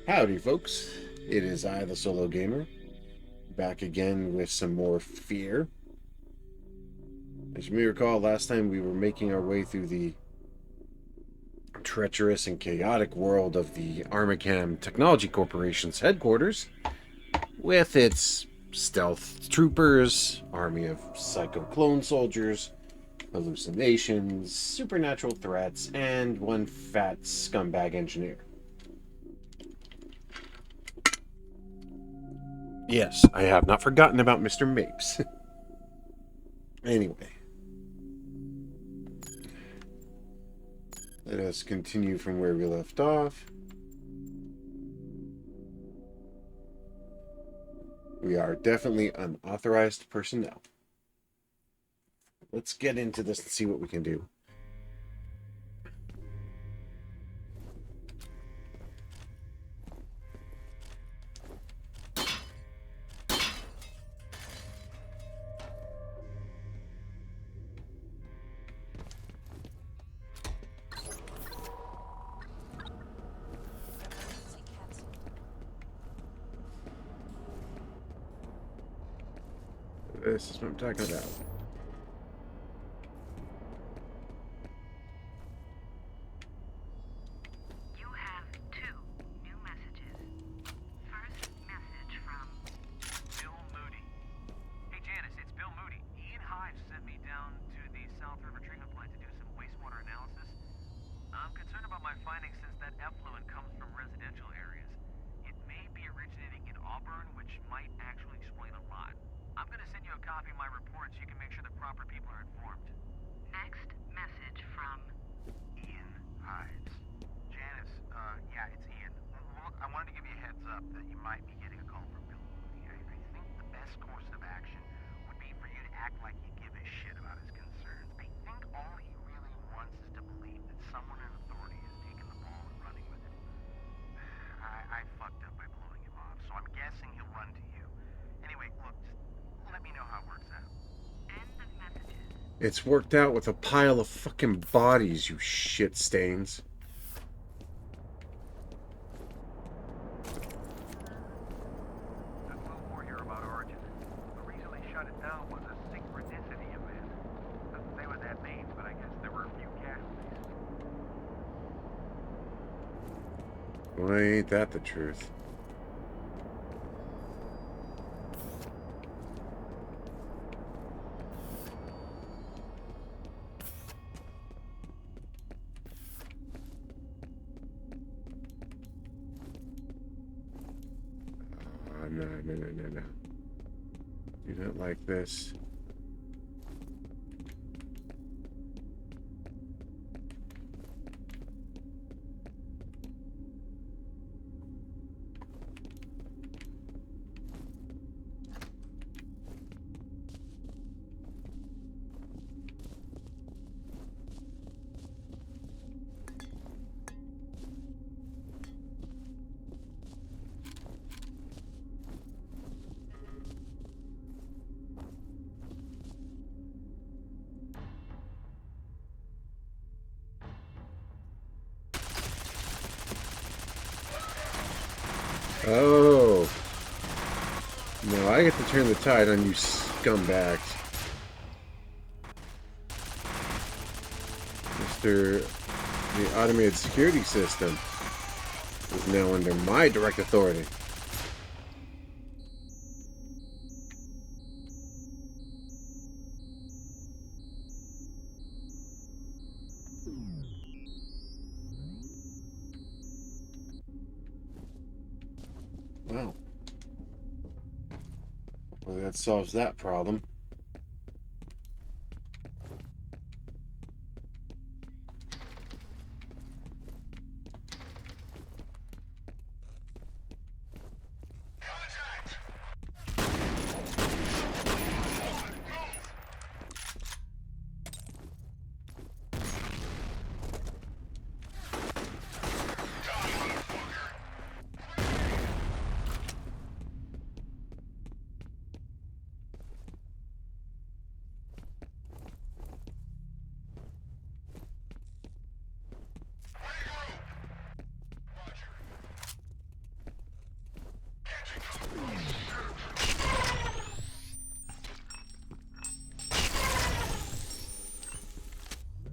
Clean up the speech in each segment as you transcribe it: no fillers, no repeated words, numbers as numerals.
Howdy, folks. It is I, the Solo Gamer, back again with some more fear. As you may recall, last time we were making our way through the treacherous and chaotic world of the Armacam Technology Corporation's headquarters, with its stealth troopers, army of psycho clone soldiers, hallucinations, supernatural threats, and one fat scumbag engineer. Yes, I have not forgotten about Mr. Mapes. Anyway, let us continue from where we left off. We are definitely unauthorized personnel. Let's get into this and see what we can do. This is what I'm talking about. You have 2 new messages. First message from Bill Moody. Hey Janice, it's Bill Moody. Ian Hives sent me down to the South River treatment plant to do some wastewater analysis. I'm concerned about my findings since that effluent comes from residential areas. It may be originating in Auburn, which might actually explain a lot. I'm going to send you a copy of my report so you can make sure the proper people are informed. next message from Ian Hives. Janice, yeah, it's Ian. Look, I wanted to give you a heads up that you might be getting a call from Bill Moody. I think the best course of action would be for you to act like you give a shit about his concerns. I think all he really wants is to believe that someone in authority has taken the ball and running with it. I fucked up by blowing him off, so I'm guessing he'll run to you. Anyway, look, just let me know how it works out. end of messages. It's worked out with a pile of fucking bodies, you shit stains. A little more here about Origin. The reason they shut it down was a synchronicity event. Doesn't say what that means, but I guess there were a few casualties. Well, ain't that the truth? No. Do not like this. Oh. No, I get to turn the tide on you scumbags. The automated security system is now under my direct authority. Wow. Well, that solves that problem.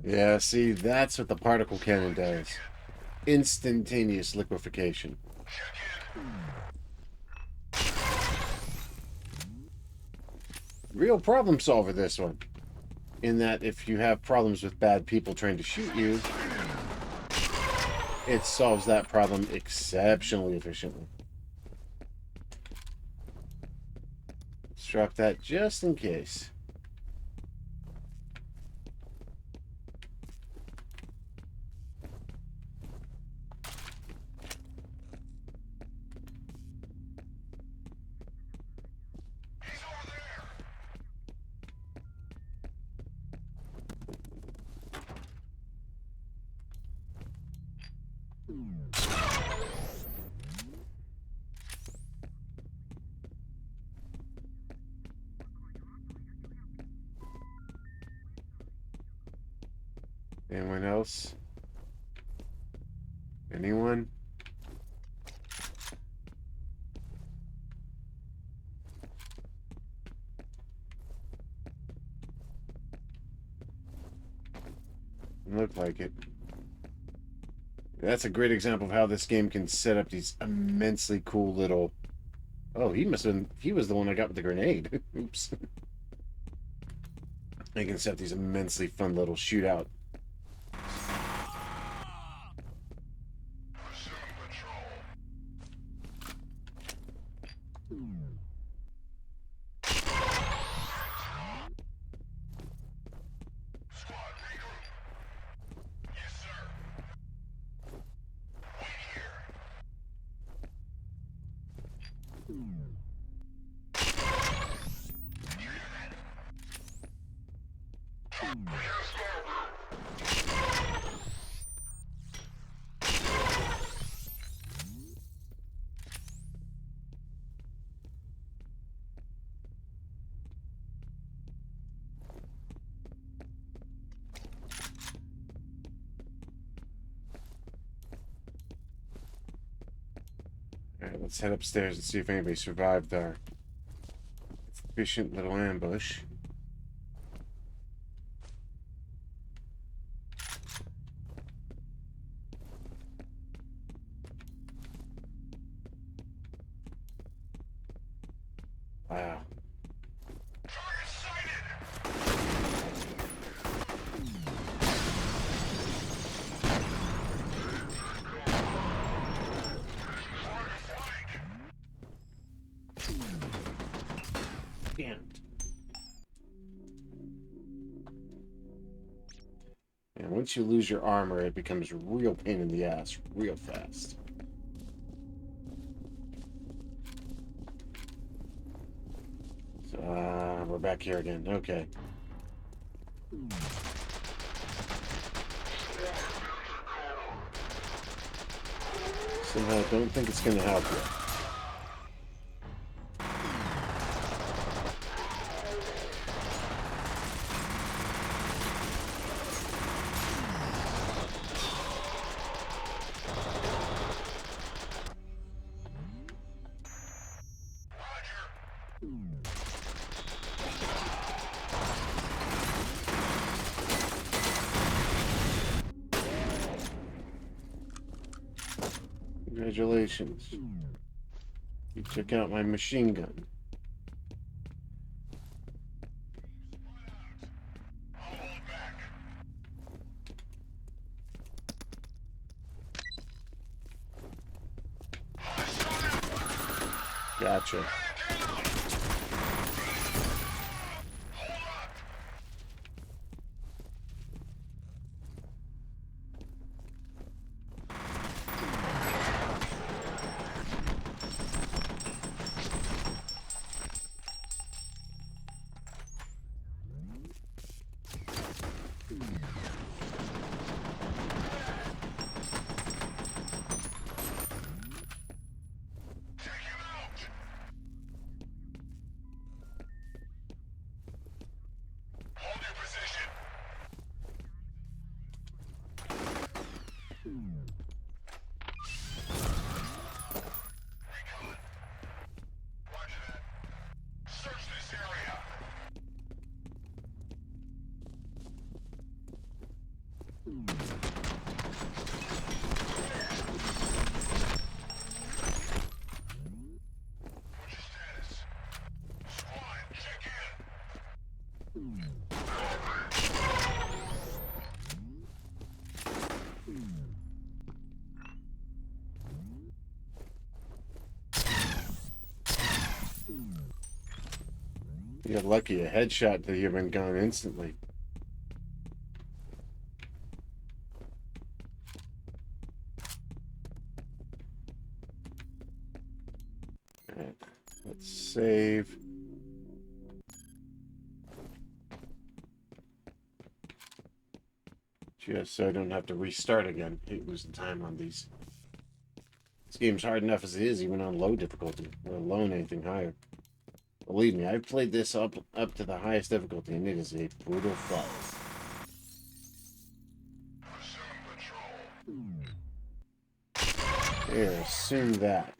Yeah, see, that's what the particle cannon does. Instantaneous liquefaction. Real problem solver, this one. In that if you have problems with bad people trying to shoot you, it solves that problem exceptionally efficiently. Let's drop that just in case. Anyone else? Anyone? Look like it. That's a great example of how this game can set up these immensely cool little... Oh, he must have been... He was the one I got with the grenade. Oops. They can set up these immensely fun little shootout. Alright, let's head upstairs and see if anybody survived our efficient little ambush. Wow. Damn it. And once you lose your armor, it becomes a real pain in the ass real fast. So, we're back here again. Okay. Somehow I don't think it's going to help you. Congratulations. You took out my machine gun. Gotcha. You're lucky a headshot that you've been gone instantly. Alright, let's save. Just so I don't have to restart again. Hate losing time on these. This game's hard enough as it is, even on low difficulty, let alone anything higher. Believe me, I've played this up to the highest difficulty, and it is a brutal fight. There, assume that.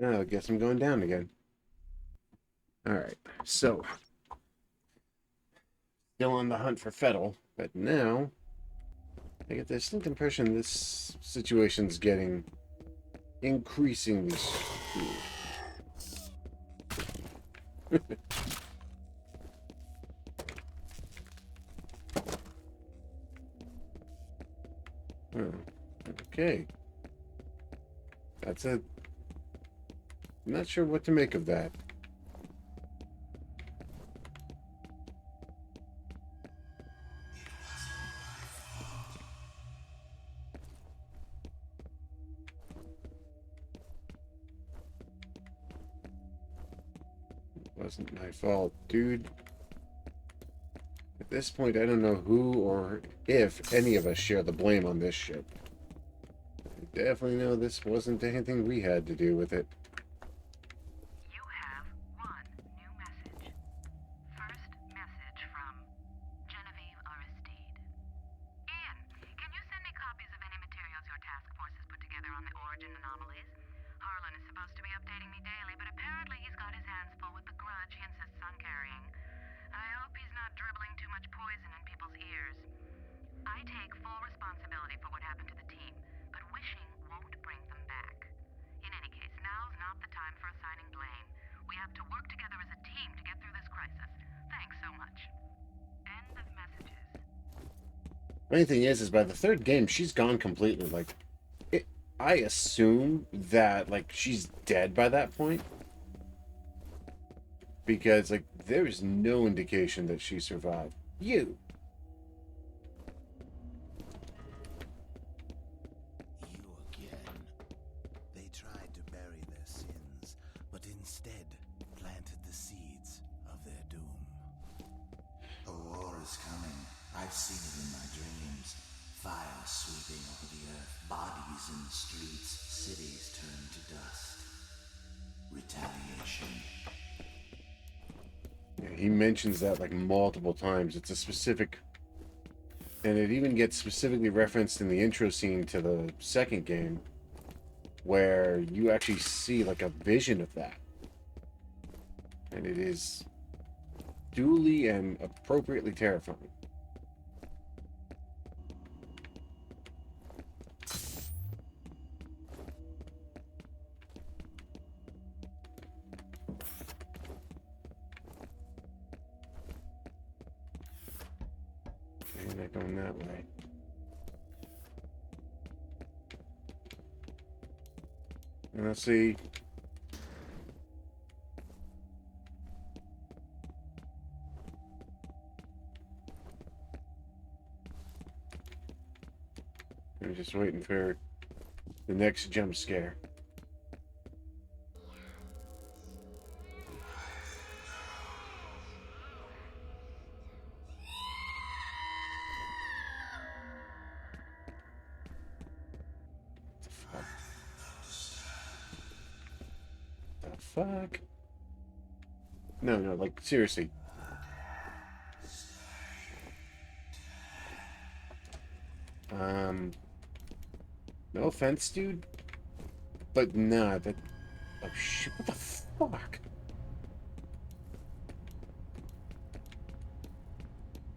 Oh, I guess I'm going down again. Alright, so. Still on the hunt for Fettel, but now I get the distinct impression this situation's getting increasingly screwed. Oh, okay. That's a... I'm not sure what to make of that. Wasn't my fault, dude. At this point, I don't know who or if any of us share the blame on this shit. I definitely know this wasn't anything we had to do with it. You have one new message. First message from Genevieve Aristide. Ian, can you send me copies of any materials your task force has put together on the origin anomalies? Harlan is supposed to be updating me daily, but apparently he's got his hands full with the grudge he insists on carrying. I hope he's not dribbling too much poison in people's ears. I take full responsibility for what happened to the team, but wishing won't bring them back. In any case, now's not the time for assigning blame. We have to work together as a team to get through this crisis. Thanks so much. End of messages. Funny thing is by the third game, she's gone completely. Like, I assume that, like, she's dead by that point. Because, like, there is no indication that she survived. You! You again. They tried to bury their sins, but instead planted the seeds of their doom. A war is coming. I've seen it in my dreams. Fire sweeping over the earth, bodies in the streets, cities turned to dust. Retaliation. Yeah, he mentions that, like, multiple times. It's a specific... And it even gets specifically referenced in the intro scene to the second game, where you actually see, like, a vision of that. And it is duly and appropriately terrifying. I'm not going that way. And let's see. I'm just waiting for the next jump scare. The fuck? No, like seriously. No offense, dude, but nah, that. Oh shit! What the fuck?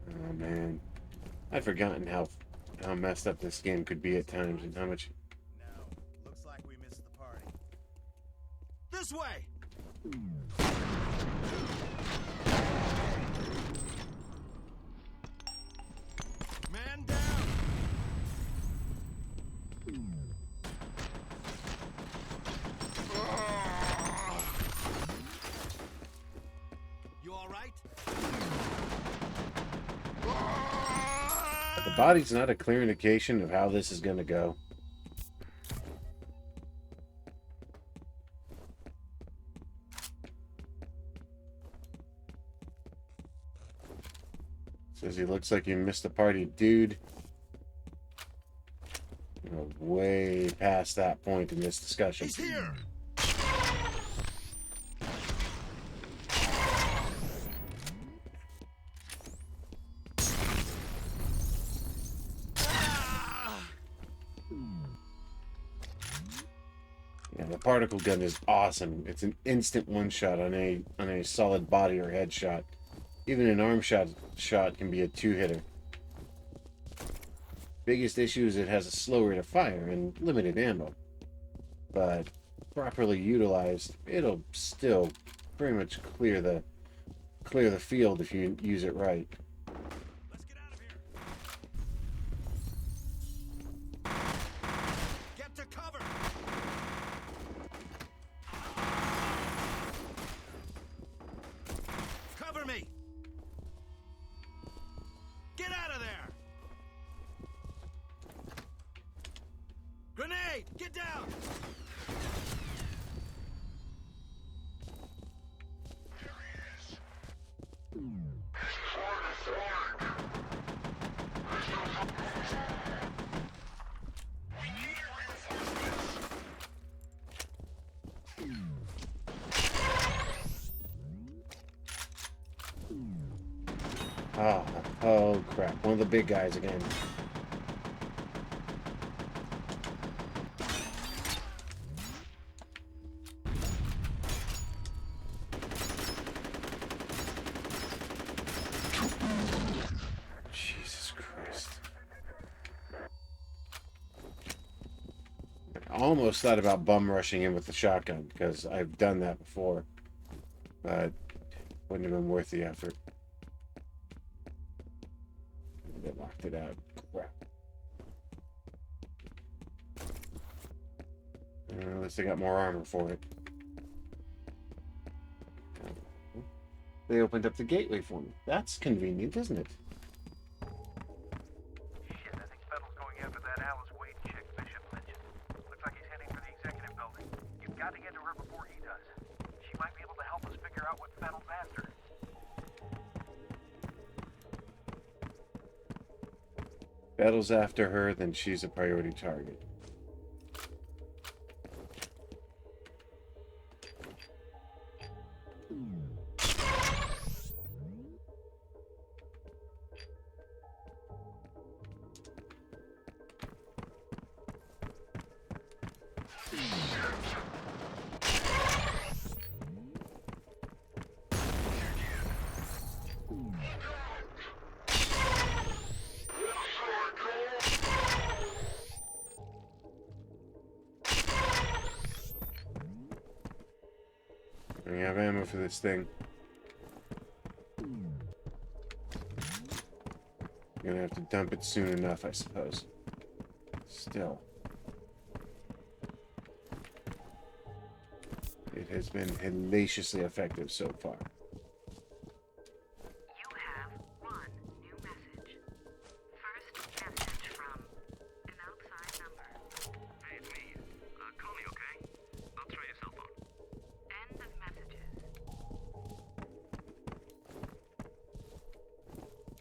Oh man, I'd forgotten how messed up this game could be at times and how much. Now, looks like we missed the party. This way! Man down! You all right? The body's not a clear indication of how this is gonna go. Says he looks like you missed the party, dude. We're way past that point in this discussion. He's here! Yeah, the particle gun is awesome. It's an instant one shot on a solid body or head shot. Even an arm shot can be a two-hitter. Biggest issue is it has a slow rate of fire and limited ammo. But properly utilized, it'll still pretty much clear the field if you use it right. Let's get out of here! Get to cover! Cover me! Get out of there! Grenade! Get down! Oh crap. One of the big guys again. Jesus Christ. I almost thought about bum rushing in with the shotgun because I've done that before. But wouldn't have been worth the effort. They locked it out. Crap. At least I got more armor for it. They opened up the gateway for me. That's convenient, isn't it? Shit, I think Fettel's going after that Alice Wade chick Bishop mentioned. Looks like he's heading for the executive building. You've got to get to her before he does. She might be able to help us figure out what Fettel's after. Battle's after her, then she's a priority target. We have ammo for this thing. Gonna have to dump it soon enough, I suppose. Still. It has been hellaciously effective so far. You have one new message. First message from an outside number. Hey, it's me. Call me, okay? I'll try your cell phone. End of messages.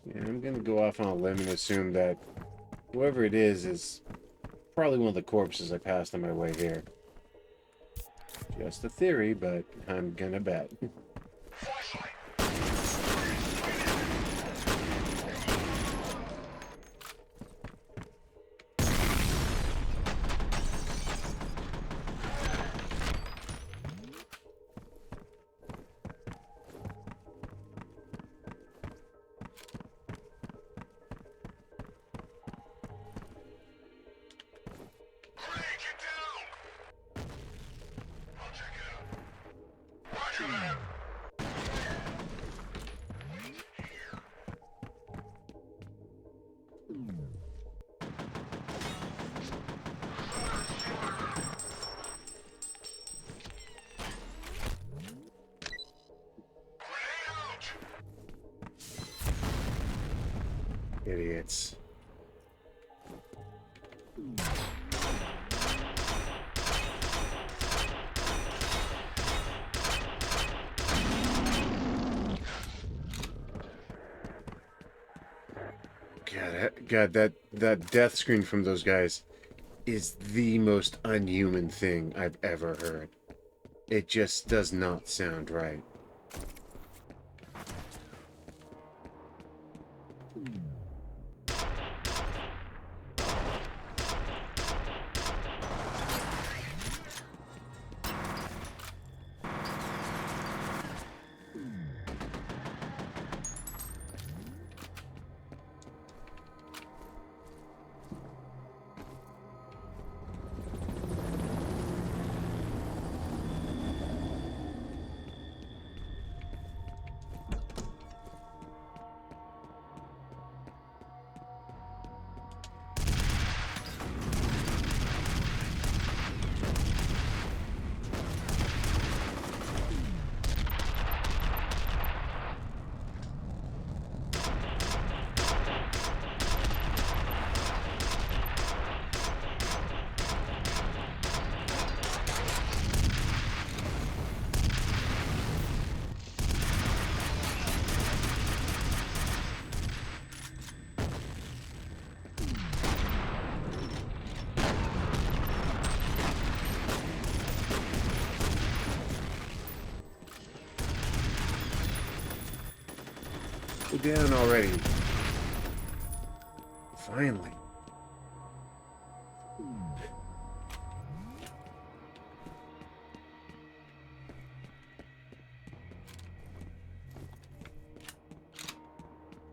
Yeah, I'm gonna go off on a limb and assume that whoever it is probably one of the corpses I passed on my way here. Just a theory, but I'm gonna bet. Idiots. God, that death screen from those guys is the most unhuman thing I've ever heard. It just does not sound right. Go down already. Finally.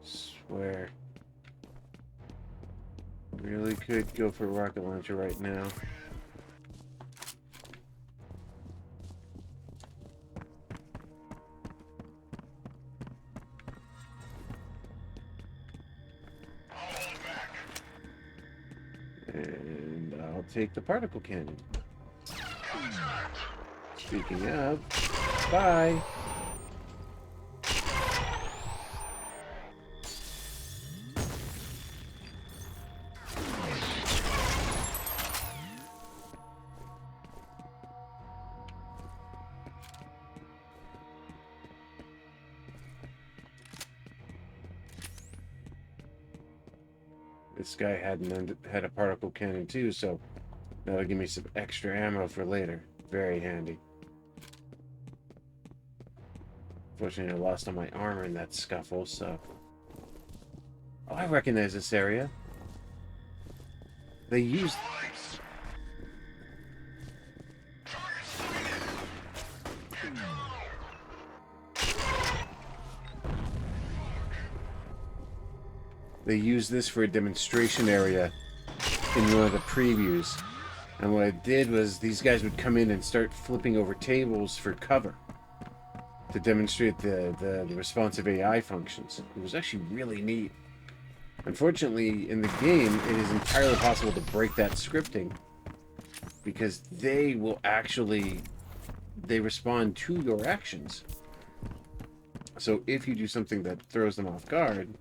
Swear. Really could go for a rocket launcher right now. And I'll take the particle cannon. Speaking of, bye. This guy had a particle cannon too, so that'll give me some extra ammo for later. Very handy. Fortunately, I lost all my armor in that scuffle, so... Oh, I recognize this area. They used... They used this for a demonstration area in one of the previews. And what I did was these guys would come in and start flipping over tables for cover to demonstrate the responsive AI functions. It was actually really neat. Unfortunately, in the game, it is entirely possible to break that scripting because they will actually they respond to your actions. So if you do something that throws them off guard,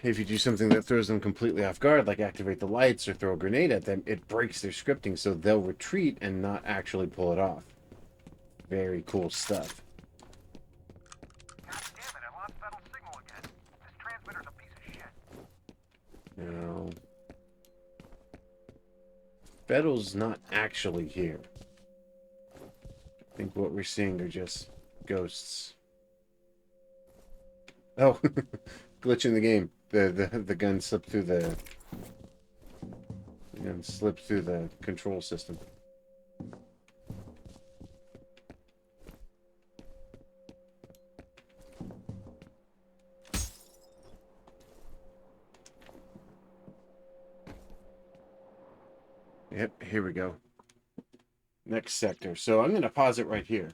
if you do something that throws them completely off guard, like activate the lights or throw a grenade at them, it breaks their scripting, so they'll retreat and not actually pull it off. Very cool stuff. God damn it, I lost Fettel's signal again. This transmitter's a piece of shit. Now, Fettel's not actually here. I think what we're seeing are just ghosts. Oh, glitch in the game. The gun slipped through the control system. Yep, here we go. Next sector. So I'm going to pause it right here.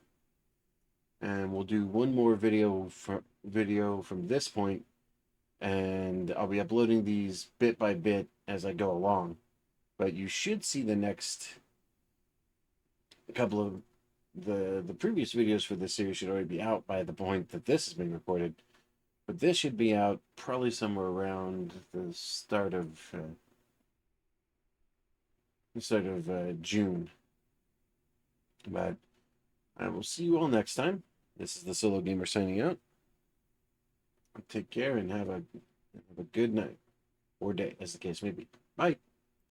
And we'll do one more video from this point, and I'll be uploading these bit by bit as I go along. But you should see the next couple of the previous videos for this series should already be out by the point that this has been recorded. But this should be out probably somewhere around the start of June. But I will see you all next time. This is the Solo Gamer signing out. Take care and have a good night or day, as the case may be. Bye.